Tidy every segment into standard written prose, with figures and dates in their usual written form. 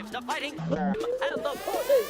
lives to fighting and the forces.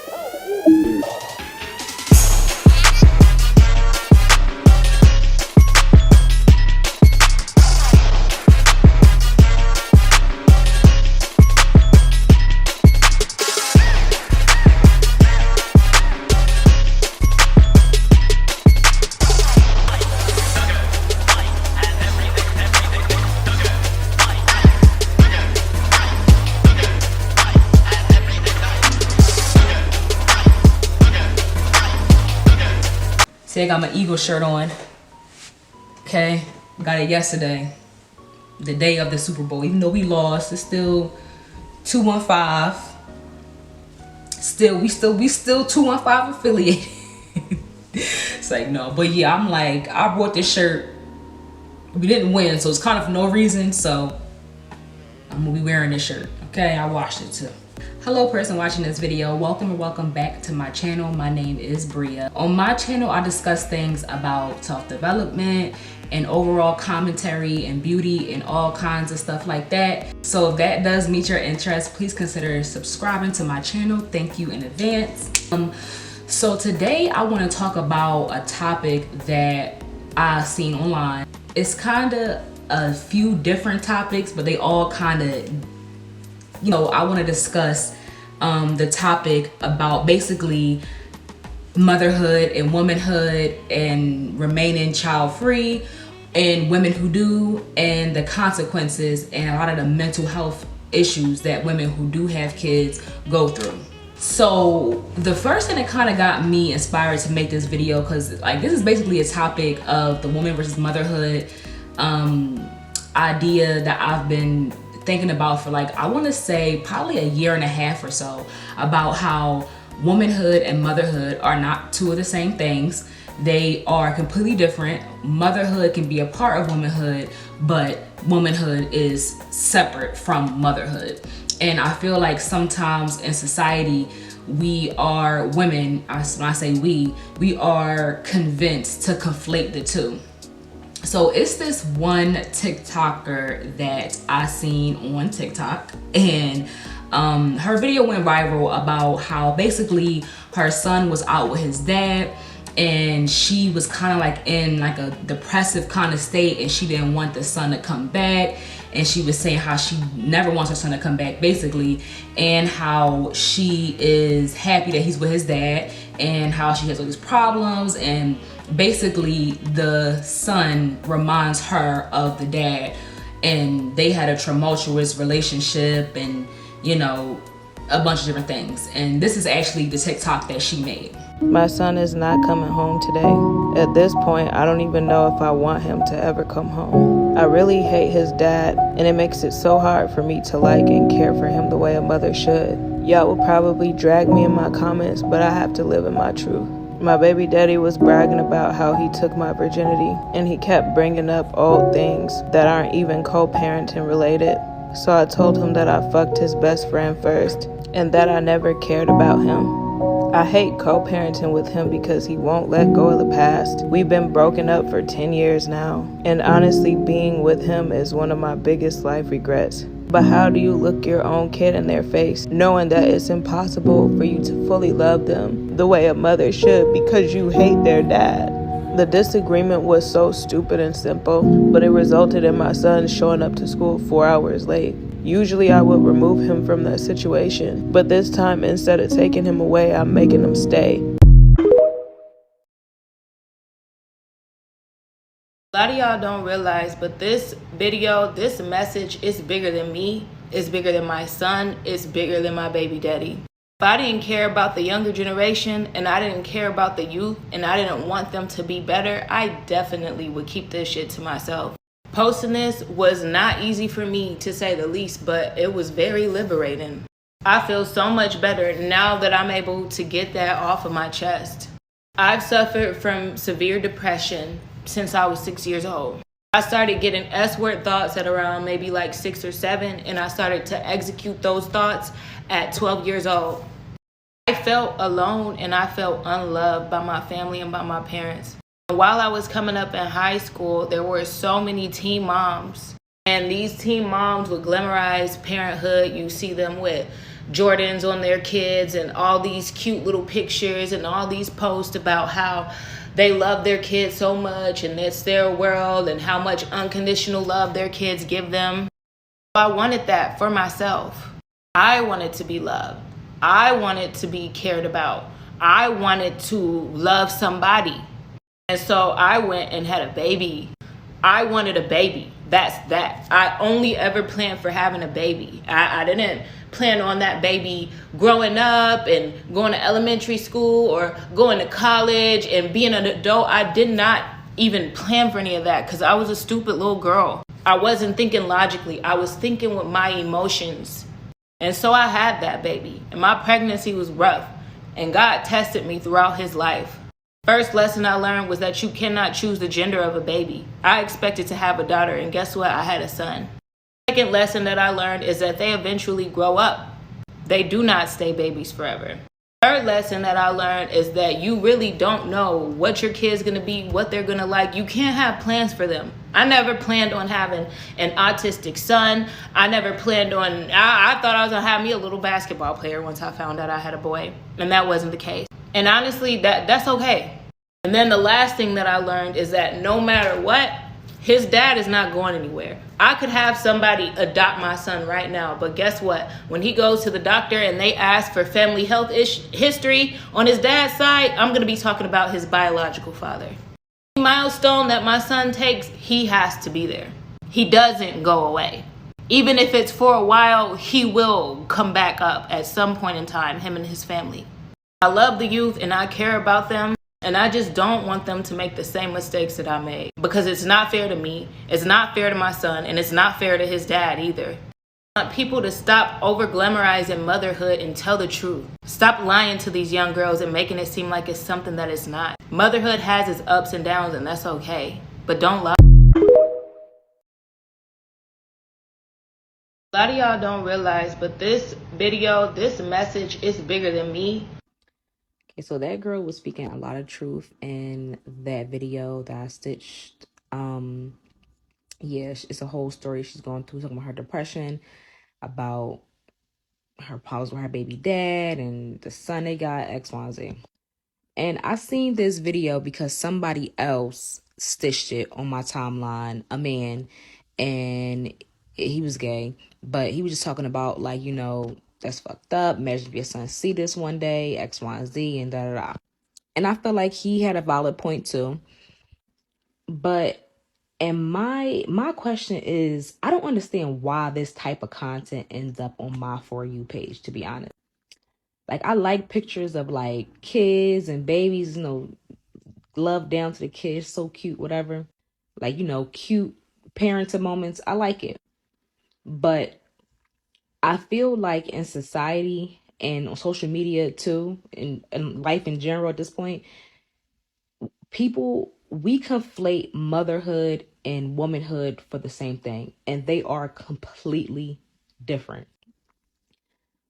See, I got my Eagle shirt on. Okay, got it yesterday, the day of the Super Bowl. Even though we lost, it's still 215. We still 215 affiliated. It's like no, but yeah, I'm like I bought this shirt. We didn't win, so it's kind of for no reason. So I'm gonna be wearing this shirt. Okay, I washed it too. Hello person watching this video, welcome and welcome back to my channel. My name is Bria. On my channel I discuss things about self-development and overall commentary and beauty and all kinds of stuff like that. So if that does meet your interest, please consider subscribing to my channel. Thank you in advance. So today I want to talk about a topic that I've seen online. It's kind of a few different topics, but they all kind of, you know, I want to discuss the topic about basically motherhood and womanhood and remaining child-free and women who do, and the consequences and a lot of the mental health issues that women who do have kids go through. So the first thing that kind of got me inspired to make this video, because like this is basically a topic of the woman versus motherhood idea that I've been thinking about for like, I want to say probably a year and a half or so, about how womanhood and motherhood are not two of the same things. They are completely different. Motherhood can be a part of womanhood, but womanhood is separate from motherhood. And I feel like sometimes in society, we are women, when I say we are convinced to conflate the two. So it's this one TikToker that I seen on TikTok, and her video went viral about how basically her son was out with his dad and she was kind of like in like a depressive kind of state, and she didn't want the son to come back, and she was saying how she never wants her son to come back basically, and how she is happy that he's with his dad and how she has all these problems, and basically the son reminds her of the dad, and they had a tumultuous relationship and, you know, a bunch of different things. And this is actually the TikTok that she made. My son is not coming home today. At this point, I don't even know if I want him to ever come home. I really hate his dad, and it makes it so hard for me to like and care for him the way a mother should. Y'all will probably drag me in my comments, but I have to live in my truth. My baby daddy was bragging about how he took my virginity, and he kept bringing up old things that aren't even co-parenting related. So I told him that I fucked his best friend first, and that I never cared about him. I hate co-parenting with him because he won't let go of the past. We've been broken up for 10 years now, and honestly, being with him is one of my biggest life regrets. But how do you look your own kid in their face, knowing that it's impossible for you to fully love them the way a mother should because you hate their dad? The disagreement was so stupid and simple, but it resulted in my son showing up to school 4 hours late. Usually I would remove him from that situation, but this time instead of taking him away, I'm making him stay. A lot of y'all don't realize, but this video, this message is bigger than me, it's bigger than my son, it's bigger than my baby daddy. If I didn't care about the younger generation and I didn't care about the youth and I didn't want them to be better, I definitely would keep this shit to myself. Posting this was not easy for me, to say the least, but it was very liberating. I feel so much better now that I'm able to get that off of my chest. I've suffered from severe depression since I was 6 years old. I started getting S-word thoughts at around maybe like 6 or 7, and I started to execute those thoughts at 12 years old. I felt alone and I felt unloved by my family and by my parents. While I was coming up in high school, there were so many teen moms, and these teen moms would glamorize parenthood. You see them with Jordans on their kids and all these cute little pictures and all these posts about how they love their kids so much and it's their world and how much unconditional love their kids give them. I wanted that for myself. I wanted to be loved. I wanted to be cared about. I wanted to love somebody. And so I went and had a baby. I wanted a baby. That's that. I only ever planned for having a baby. I didn't plan on that baby growing up and going to elementary school or going to college and being an adult. I did not even plan for any of that because I was a stupid little girl. I wasn't thinking logically. I was thinking with my emotions. And so I had that baby. And my pregnancy was rough. And God tested me throughout his life. First lesson I learned was that you cannot choose the gender of a baby. I expected to have a daughter, and guess what? I had a son. Second lesson that I learned is that they eventually grow up. They do not stay babies forever. Third lesson that I learned is that you really don't know what your kid's gonna be, what they're gonna like. You can't have plans for them. I never planned on having an autistic son. I never planned on, I thought I was gonna have me a little basketball player once I found out I had a boy, and that wasn't the case. And honestly, that's okay. And then the last thing that I learned is that no matter what, his dad is not going anywhere. I could have somebody adopt my son right now, but guess what? When he goes to the doctor and they ask for family health history on his dad's side, I'm going to be talking about his biological father. Any milestone that my son takes, he has to be there. He doesn't go away. Even if it's for a while, he will come back up at some point in time, him and his family. I love the youth and I care about them. And I just don't want them to make the same mistakes that I made, because it's not fair to me, it's not fair to my son, and it's not fair to his dad either. I want people to stop over glamorizing motherhood and tell the truth. Stop lying to these young girls and making it seem like it's something that it's not. Motherhood has its ups and downs, and that's okay, but don't lie. A lot of y'all don't realize, but this video, this message is bigger than me. Okay, so that girl was speaking a lot of truth in that video that I stitched. Yeah, it's a whole story she's going through, talking about her depression, about her problems with her baby dad and the son they got, X, Y, Z. And I seen this video because somebody else stitched it on my timeline, a man, and he was gay, but he was just talking about, like, you know, that's fucked up. Imagine if your son see this one day, X, Y, and Z, and da da da. And I feel like he had a valid point too. But and my question is, I don't understand why this type of content ends up on my For You page, to be honest. Like, I like pictures of like kids and babies, you know, love down to the kids, so cute, whatever. Like, you know, cute parenting moments. I like it. But I feel like in society and on social media too, and life in general at this point, we conflate motherhood and womanhood for the same thing, and they are completely different.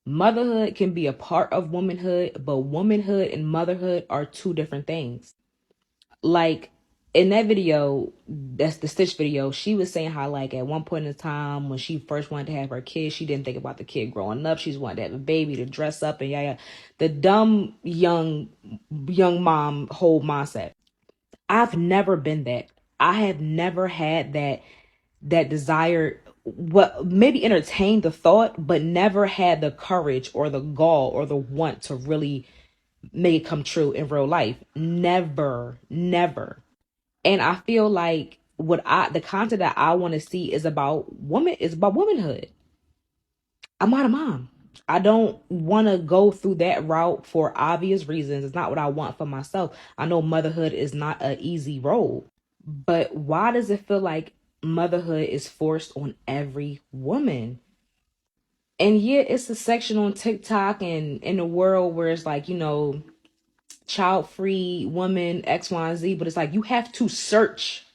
Motherhood can be a part of womanhood, but womanhood and motherhood are two different things. Like, in that video, that's the Stitch video, she was saying how, like, at one point in time when she first wanted to have her kid, she didn't think about the kid growing up. She just wanted to have a baby, to dress up, and yeah. The dumb young mom whole mindset. I've never been that. I have never had that desire, what maybe entertained the thought, but never had the courage or the gall or the want to really make it come true in real life. Never. And I feel like the content that I want to see is about womanhood. I'm not a mom. I don't want to go through that route for obvious reasons. It's not what I want for myself. I know motherhood is not an easy road, but why does it feel like motherhood is forced on every woman? And yeah, it's a section on TikTok and in the world where it's like, you know, child-free woman, X, Y, and Z, but it's like you have to search.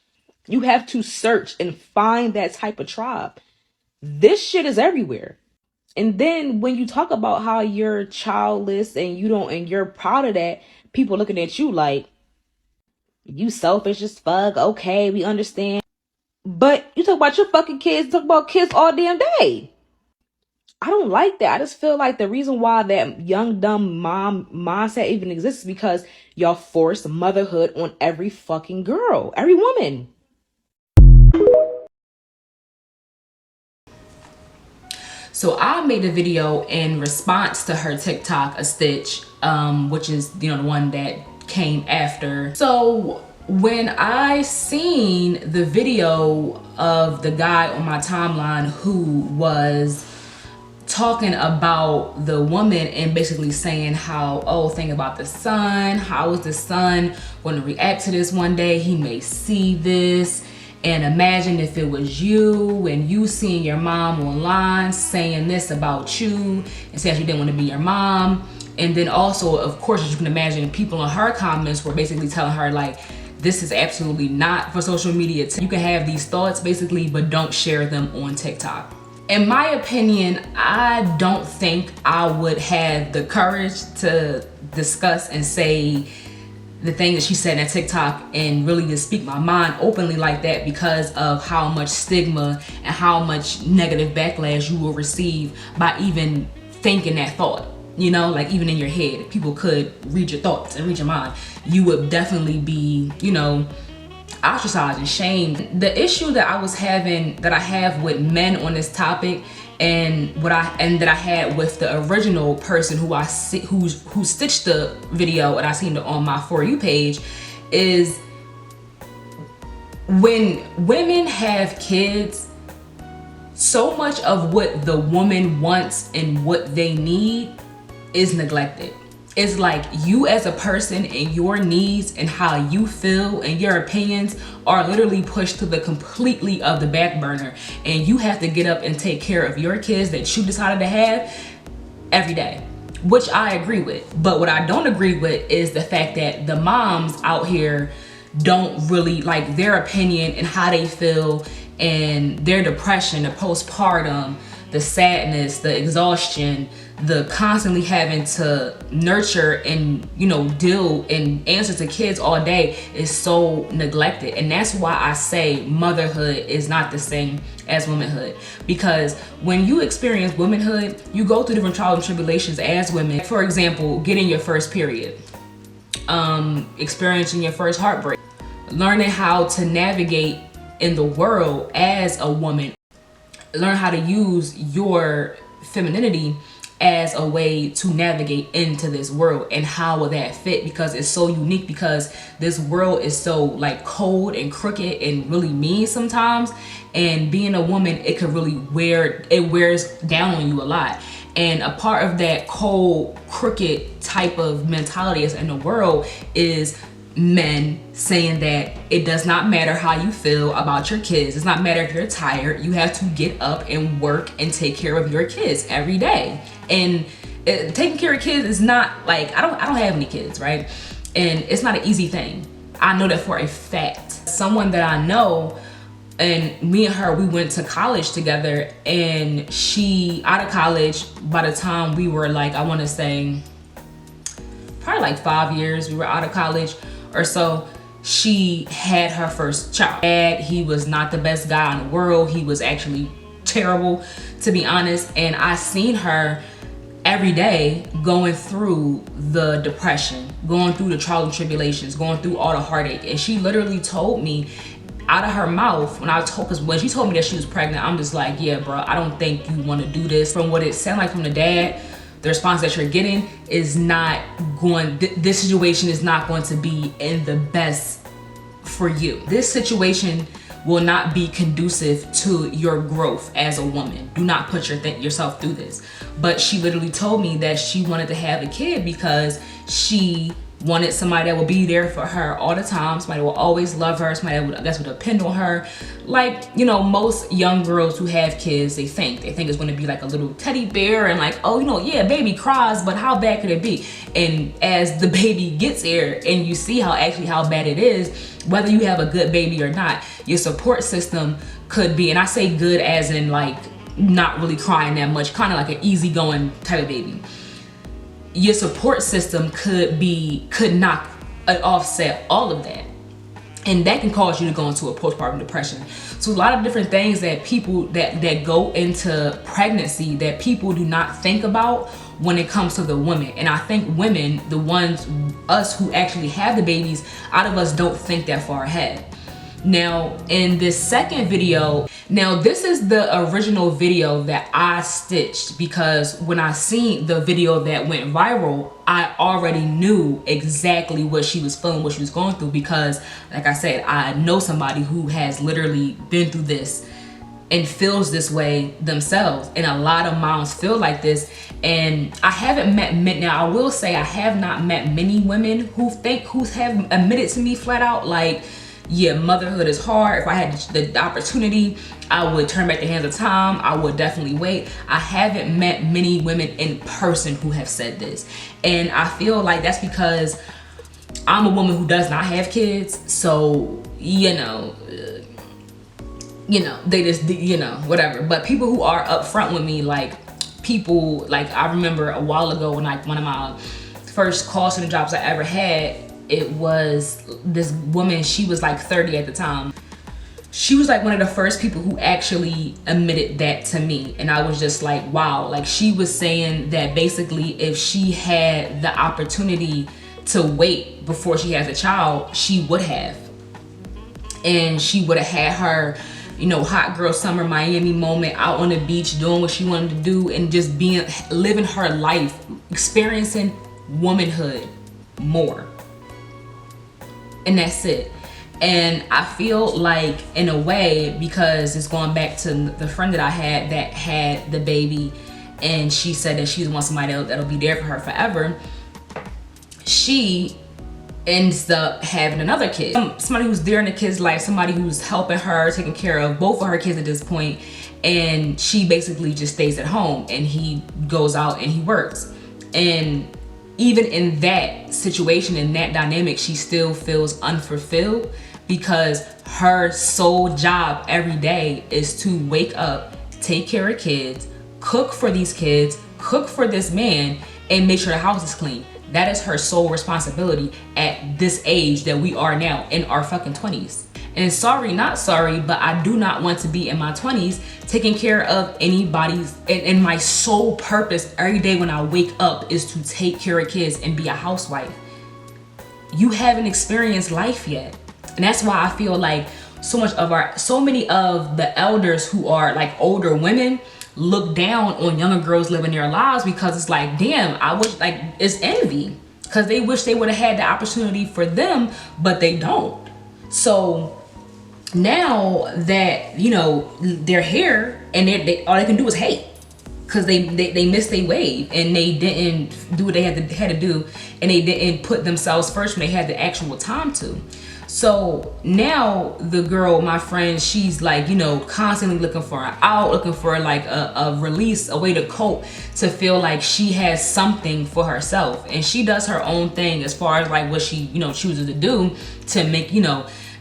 You have to search and find that type of tribe. This shit is everywhere. And then when you talk about how you're childless and you're proud of that, people looking at you like, you selfish as fuck. Okay, we understand. But you talk about your fucking kids, talk about kids all damn day. I don't like that. I just feel like the reason why that young, dumb mom mindset even exists is because y'all force motherhood on every fucking girl, every woman. So I made a video in response to her TikTok, A Stitch, which is, you know, the one that came after. So when I seen the video of the guy on my timeline who was talking about the woman and basically saying how, oh, think about the son, how is the son going to react to this one day? He may see this, and imagine if it was you and you seeing your mom online saying this about you and saying you didn't want to be your mom. And then also, of course, as you can imagine, people in her comments were basically telling her like, this is absolutely not for social media. You can have these thoughts basically, but don't share them on TikTok. In my opinion, I don't think I would have the courage to discuss and say the thing that she said in that TikTok and really just speak my mind openly like that, because of how much stigma and how much negative backlash you will receive by even thinking that thought. You know, like even in your head, if people could read your thoughts and read your mind, you would definitely be, you know, ostracized and shamed. The issue that I have with men on this topic, and that I had with the original person who stitched the video and I seen it on my For You page, is when women have kids, so much of what the woman wants and what they need is neglected. It's like you as a person and your needs and how you feel and your opinions are literally pushed to the completely of the back burner, and you have to get up and take care of your kids that you decided to have every day, which I agree with. But what I don't agree with is the fact that the moms out here don't really like their opinion and how they feel, and their depression, the postpartum, the sadness, the exhaustion, the constantly having to nurture and, you know, deal and answer to kids all day is so neglected. And that's why I say motherhood is not the same as womanhood, because when you experience womanhood, you go through different trials and tribulations as women. For example, getting your first period, experiencing your first heartbreak, learning how to navigate in the world as a woman, learn how to use your femininity as a way to navigate into this world, and how will that fit, because it's so unique, because this world is so like cold and crooked and really mean sometimes, and being a woman, it could really wears down on you a lot. And a part of that cold, crooked type of mentality is in the world is men saying that it does not matter how you feel about your kids. It's not matter if you're tired. You have to get up and work and take care of your kids every day. And taking care of kids is not like, I don't have any kids, right? And it's not an easy thing. I know that for a fact. Someone that I know, and me and her, we went to college together, and she out of college by the time we were like, I want to say probably like 5 years we were out of college or so, she had her first child. Dad, he was not the best guy in the world. He was actually terrible, to be honest. And I seen her every day going through the depression, going through the trials and tribulations, going through all the heartache. And she literally told me out of her mouth, because when she told me that she was pregnant, I'm just like, yeah, bro, I don't think you want to do this. From what it sounded like from the dad, the response that you're getting is not going, this situation is not going to be in the best for you. This situation will not be conducive to your growth as a woman. Do not put yourself through this. But she literally told me that she wanted to have a kid because she wanted somebody that will be there for her all the time, somebody that will always love her, somebody that would depend on her. Like, you know, most young girls who have kids, they think it's going to be like a little teddy bear and like, oh, you know, yeah, baby cries, but how bad could it be? And as the baby gets here and you see how bad it is, whether you have a good baby or not, your support system could be, and I say good as in like not really crying that much, kind of like an easygoing type of baby. Your support system could not offset all of that. And that can cause you to go into a postpartum depression. So a lot of different things that people that go into pregnancy that people do not think about when it comes to the women. And I think women, the ones, us who actually have the babies, out of us don't think that far ahead. Now, in this second video, now this is the original video that I stitched, because when I seen the video that went viral, I already knew exactly what she was feeling, what she was going through, because like I said, I know somebody who has literally been through this and feels this way themselves. And a lot of moms feel like this. And I haven't met many, now I will say I have not met many women who have admitted to me flat out, like, yeah, motherhood is hard. If I had the opportunity, I would turn back the hands of time. I would definitely wait. I haven't met many women in person who have said this. And I feel like that's because I'm a woman who does not have kids. So, you know, they just, whatever. But people who are upfront with me, like people, like I remember a while ago when one of my first call center jobs I ever had, it was this woman, she was like 30 at the time. She was like one of the first people who actually admitted that to me. And I was just like, wow. Like, she was saying that basically if she had the opportunity to wait before she has a child, she would have. And she would have had her, hot girl summer Miami moment out on the beach doing what she wanted to do and just living her life, experiencing womanhood more. And that's it. And I feel like, in a way, because it's going back to the friend that I had that had the baby, and she said that she wants somebody that'll be there for her forever, she ends up having another kid. Somebody who's there in the kid's life, somebody who's helping her, taking care of both of her kids at this point, and she basically just stays at home and he goes out and he works. And even in that situation, in that dynamic, she still feels unfulfilled, because her sole job every day is to wake up, take care of kids, cook for these kids, cook for this man, and make sure the house is clean. That is her sole responsibility at this age that we are now, in our fucking 20s. And sorry, not sorry, but I do not want to be in my 20s taking care of anybody's, and my sole purpose every day when I wake up is to take care of kids and be a housewife. You haven't experienced life yet. And that's why I feel like so many of the elders who are like older women look down on younger girls living their lives, because it's like, damn, I wish, like, it's envy, because they wish they would have had the opportunity for them, but they don't. So now that, they're here and they all they can do is hate, because they missed their wave and they didn't do what they had to do, and they didn't put themselves first when they had the actual time to. So now the girl, my friend, she's like, constantly looking for an out, looking for like a release, a way to cope, to feel like she has something for herself. And she does her own thing as far as like what she, chooses to do to make,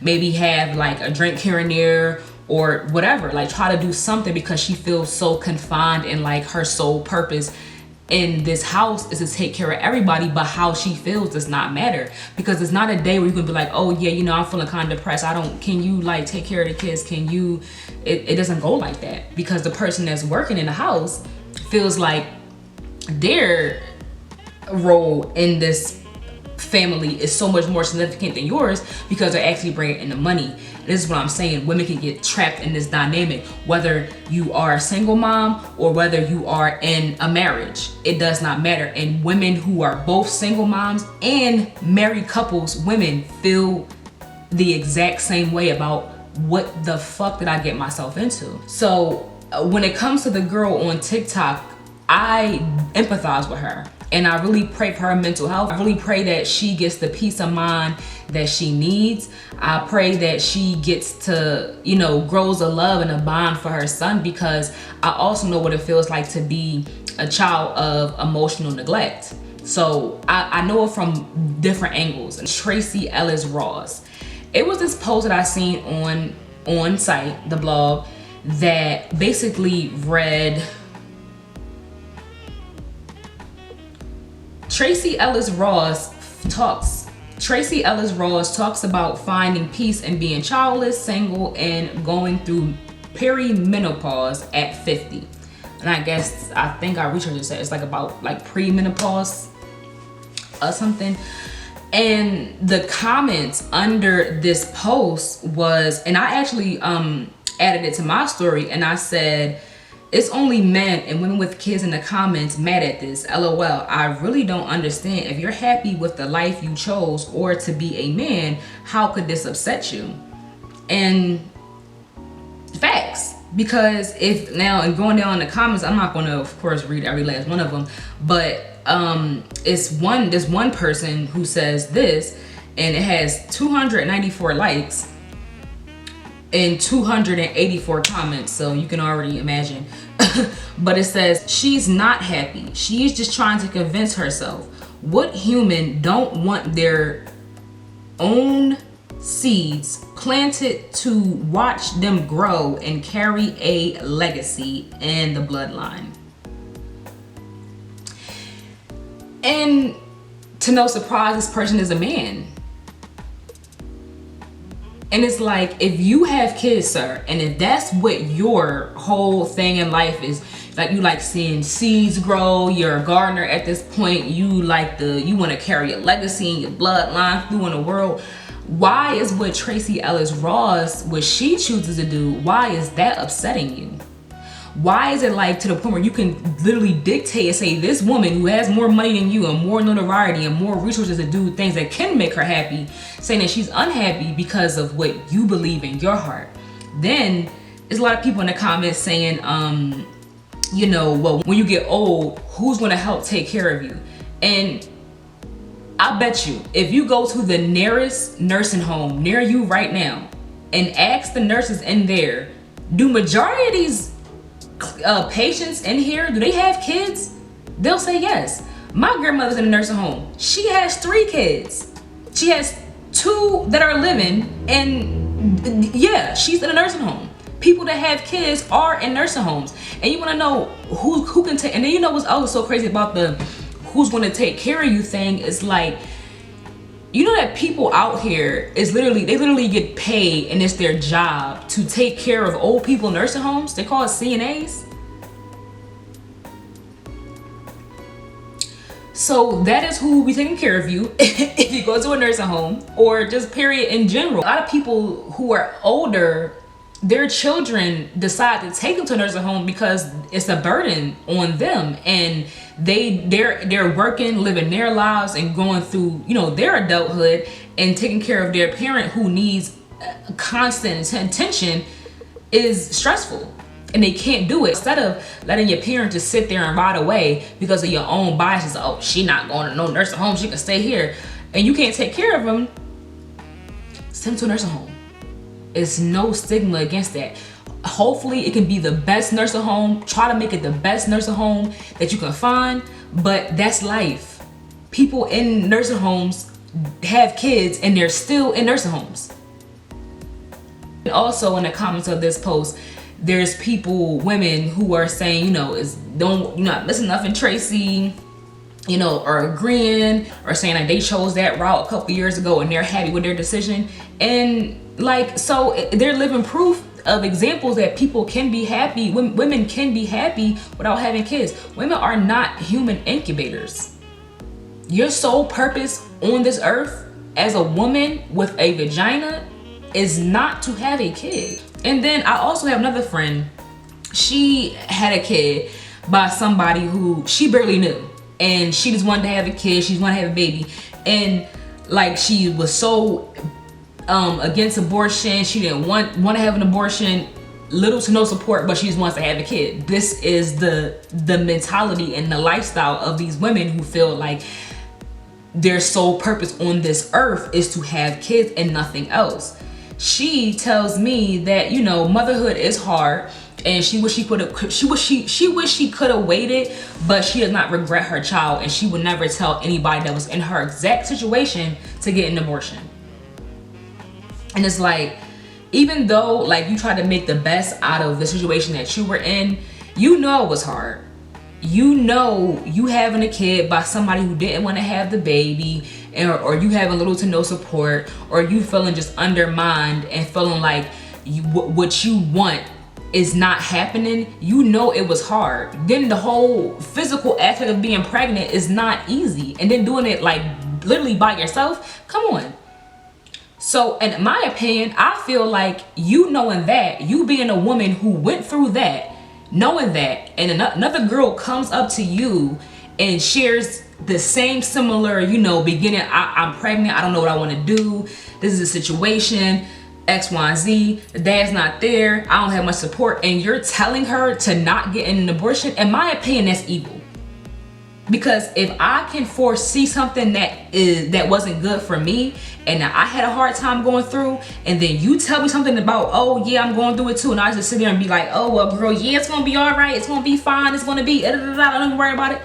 maybe have like a drink here and there or whatever, like try to do something, because she feels so confined in like her sole purpose in this house is to take care of everybody, but how she feels does not matter, because it's not a day where you can be like, oh yeah, I'm feeling kind of depressed, can you like take care of the kids, it doesn't go like that, because the person that's working in the house feels like their role in this family is so much more significant than yours, because they're actually bringing in the money. This is what I'm saying. Women can get trapped in this dynamic, whether you are a single mom or whether you are in a marriage. It does not matter. And women who are both single moms and married couples, women feel the exact same way about what the fuck did I get myself into. So when it comes to the girl on TikTok, I empathize with her. And I really pray for her mental health. I really pray that she gets the peace of mind that she needs. I pray that she gets to, grows a love and a bond for her son, because I also know what it feels like to be a child of emotional neglect. So I know it from different angles. And TRACEE Ellis Ross. It was this post that I seen on site, the blog, that basically read, TRACEE Ellis Ross talks Tracee Ellis Ross talks about finding peace and being childless, single, and going through perimenopause at 50. And I think our researchers said it's like about like premenopause or something. And the comments under this post was, and I actually added it to my story, and I said, it's only men and women with kids in the comments mad at this. LOL. I really don't understand. If you're happy with the life you chose or to be a man, how could this upset you? And facts. Because if now, and going down in the comments, I'm not going to, of course, read every last one of them, but there's one person who says this, and it has 294 likes and 284 comments, so you can already imagine. But it says, she's not happy. She's just trying to convince herself. What human don't want their own seeds planted to watch them grow and carry a legacy in the bloodline? And to no surprise, this person is a man. And it's like, if you have kids, sir, and if that's what your whole thing in life is, like you like seeing seeds grow, you're a gardener at this point, you want to carry a legacy in your bloodline through in the world, why is what Tracee Ellis Ross, what she chooses to do, why is that upsetting you? Why is it like to the point where you can literally dictate and say, this woman who has more money than you and more notoriety and more resources to do things that can make her happy, saying that she's unhappy because of what you believe in your heart? Then there's a lot of people in the comments saying, you know, well, when you get old, who's going to help take care of you? And I bet you, if you go to the nearest nursing home near you right now and ask the nurses in there, do majority of these patients in here, do they have kids? They'll say yes. My grandmother's in a nursing home. She has 3 kids. She has 2 that are living, and yeah, she's in a nursing home. People that have kids are in nursing homes. And you want to know who can take, and then you know what's also so crazy about the who's going to take care of you thing is, like, you know that people out here is they literally get paid, and it's their job to take care of old people in nursing homes. They call it CNAs. So that is who will be taking care of you if you go to a nursing home, or just period in general. A lot of people who are older, their children decide to take them to a nursing home because it's a burden on them, and they're working, living their lives, and going through, you know, their adulthood, and taking care of their parent who needs constant attention is stressful, and they can't do it. Instead of letting your parent just sit there and rot away because of your own biases, oh, she not going to no nursing home, she can stay here, and you can't take care of them, send them to a nursing home. It's no stigma against that. Hopefully it can be the best nursing home. Try to make it the best nursing home that you can find, but that's life. People in nursing homes have kids and they're still in nursing homes. And also in the comments of this post, there's people, women, who are saying, you know, you're not missing nothing, Tracee, you know, or agreeing, or saying like they chose that route a couple years ago and they're happy with their decision. And like, so they're living proof of examples that people can be happy, women can be happy without having kids. Women are not human incubators. Your sole purpose on this earth as a woman with a vagina is not to have a kid. And then I also have another friend. She had a kid by somebody who she barely knew, and she just wanted to have a kid. She just wanted to have a baby, and like she was so against abortion. She didn't want to have an abortion. Little to no support, but she just wants to have a kid. This is the mentality and the lifestyle of these women who feel like their sole purpose on this earth is to have kids and nothing else. She tells me that, you know, motherhood is hard, and she wish she could have waited, but she does not regret her child, and she would never tell anybody that was in her exact situation to get an abortion. And it's like, even though like you tried to make the best out of the situation that you were in, you know it was hard. You know you having a kid by somebody who didn't want to have the baby, or you having little to no support, or you feeling just undermined and feeling like what you want is not happening, you know it was hard. Then the whole physical aspect of being pregnant is not easy, and then doing it like literally by yourself, come on. So in my opinion, I feel like you knowing that, you being a woman who went through that, knowing that, and another girl comes up to you and shares the same similar, you know, beginning, I'm pregnant, I don't know what I want to do, this is a situation, X, Y, and Z, the dad's not there, I don't have much support, and you're telling her to not get an abortion. In my opinion, that's evil. Because if I can foresee something that wasn't good for me, and I had a hard time going through, and then you tell me something about, oh yeah, I'm going through it too, and I just sit there and be like, oh well girl, yeah, it's gonna be all right, it's gonna be fine, it's gonna be don't even worry about it.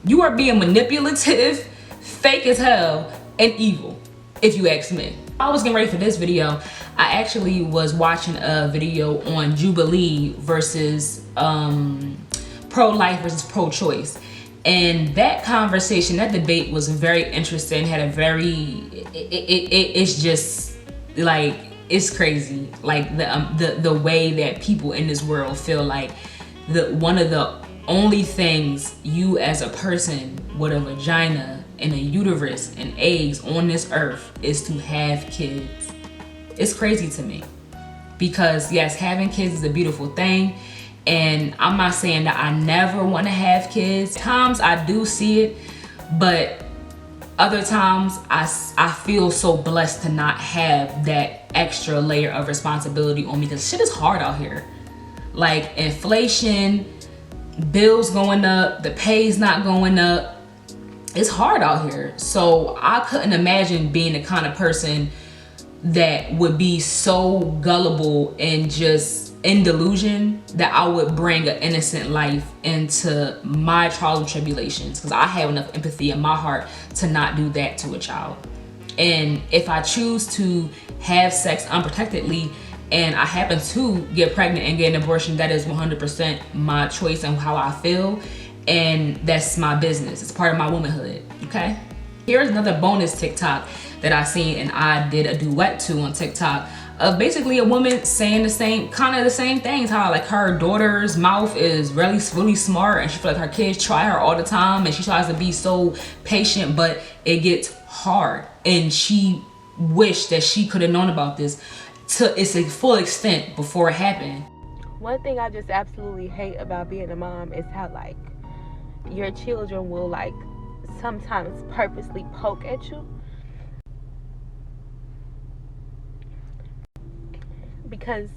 You are being manipulative, fake as hell, and evil, if you ask me. I was getting ready for this video. I actually was watching a video on Jubilee versus pro-life versus pro-choice. And that conversation, that debate was very interesting, had a very, it's just like, it's crazy. Like the way that people in this world feel like one of the only things you as a person with a vagina and a uterus and eggs on this earth is to have kids. It's crazy to me, because yes, having kids is a beautiful thing, and I'm not saying that I never want to have kids. Times I do see it, but other times I feel so blessed to not have that extra layer of responsibility on me, because shit is hard out here. Like inflation, bills going up, the pay's not going up. It's hard out here. So I couldn't imagine being the kind of person that would be so gullible and just in delusion that I would bring an innocent life into my trials and tribulations, because I have enough empathy in my heart to not do that to a child. And if I choose to have sex unprotectedly and I happen to get pregnant and get an abortion, that is 100% my choice and how I feel, and that's my business. It's part of my womanhood, okay? Here's another bonus TikTok that I seen, and I did a duet to on TikTok, of basically a woman saying the same things, how like her daughter's mouth is really smart, and she feel like her kids try her all the time, and she tries to be so patient, but it gets hard, and she wished that she could have known about this to its full extent before it happened. One thing I just absolutely hate about being a mom is how like your children will like sometimes purposely poke at you, because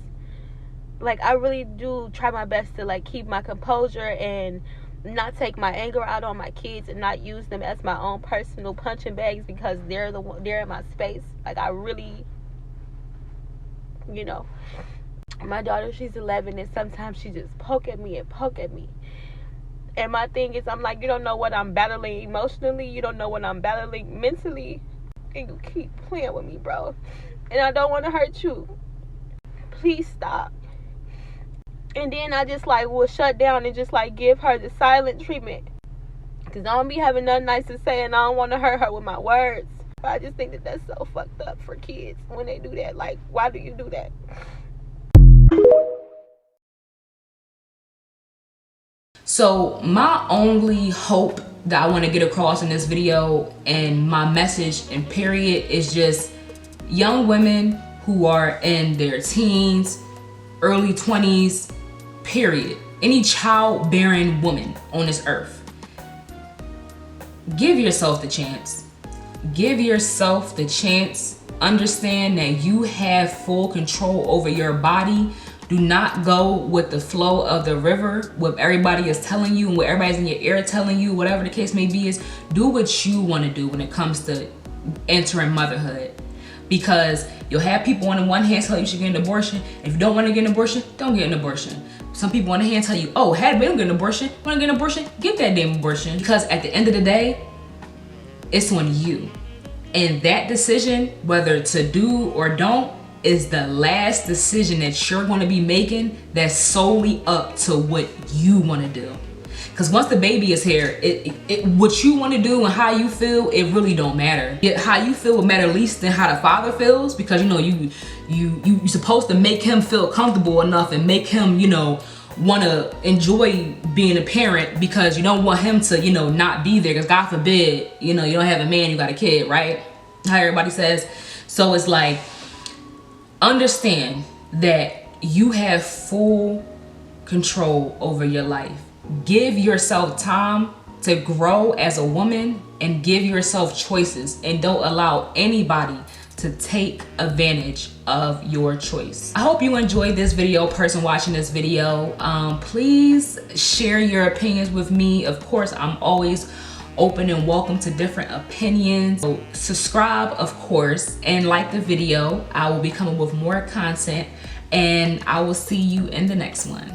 like I really do try my best to like keep my composure and not take my anger out on my kids and not use them as my own personal punching bags, because they're in my space. Like I really, you know, my daughter, she's 11, and sometimes she just poke at me. And my thing is, I'm like, you don't know what I'm battling emotionally, you don't know what I'm battling mentally, and you keep playing with me, bro. And I don't want to hurt you. Please stop. And then I just like will shut down and just like give her the silent treatment, because I don't be having nothing nice to say, and I don't want to hurt her with my words. I just think that that's so fucked up for kids when they do that. Like, why do you do that? So my only hope that I want to get across in this video, and my message and period, is just young women who are in their teens, early 20s, period. Any childbearing woman on this earth, give yourself the chance. Give yourself the chance. Understand that you have full control over your body. Do not go with the flow of the river, what everybody is telling you and what everybody's in your ear telling you, whatever the case may be. Is do what you want to do when it comes to entering motherhood. Because you'll have people on the one hand tell you should get an abortion. If you don't want to get an abortion, don't get an abortion. Some people on the hand tell you, oh, had we don't get an abortion, want to get an abortion, get that damn abortion. Because at the end of the day, it's on you. And that decision, whether to do or don't, is the last decision that you're going to be making, that's solely up to what you want to do. Because once the baby is here, what you want to do and how you feel, it really don't matter. How you feel will matter least than how the father feels, because you know you're supposed to make him feel comfortable enough and make him, you know, want to enjoy being a parent, because you don't want him to, you know, not be there, because God forbid, you know, you don't have a man, you got a kid, right? How everybody says. So it's like, understand that you have full control over your life. Give yourself time to grow as a woman and give yourself choices, and don't allow anybody to take advantage of your choice. I hope you enjoyed this video, person watching this video. Please share your opinions with me. Of course, I'm always open and welcome to different opinions. So subscribe, of course, and like the video. I will be coming with more content, and I will see you in the next one.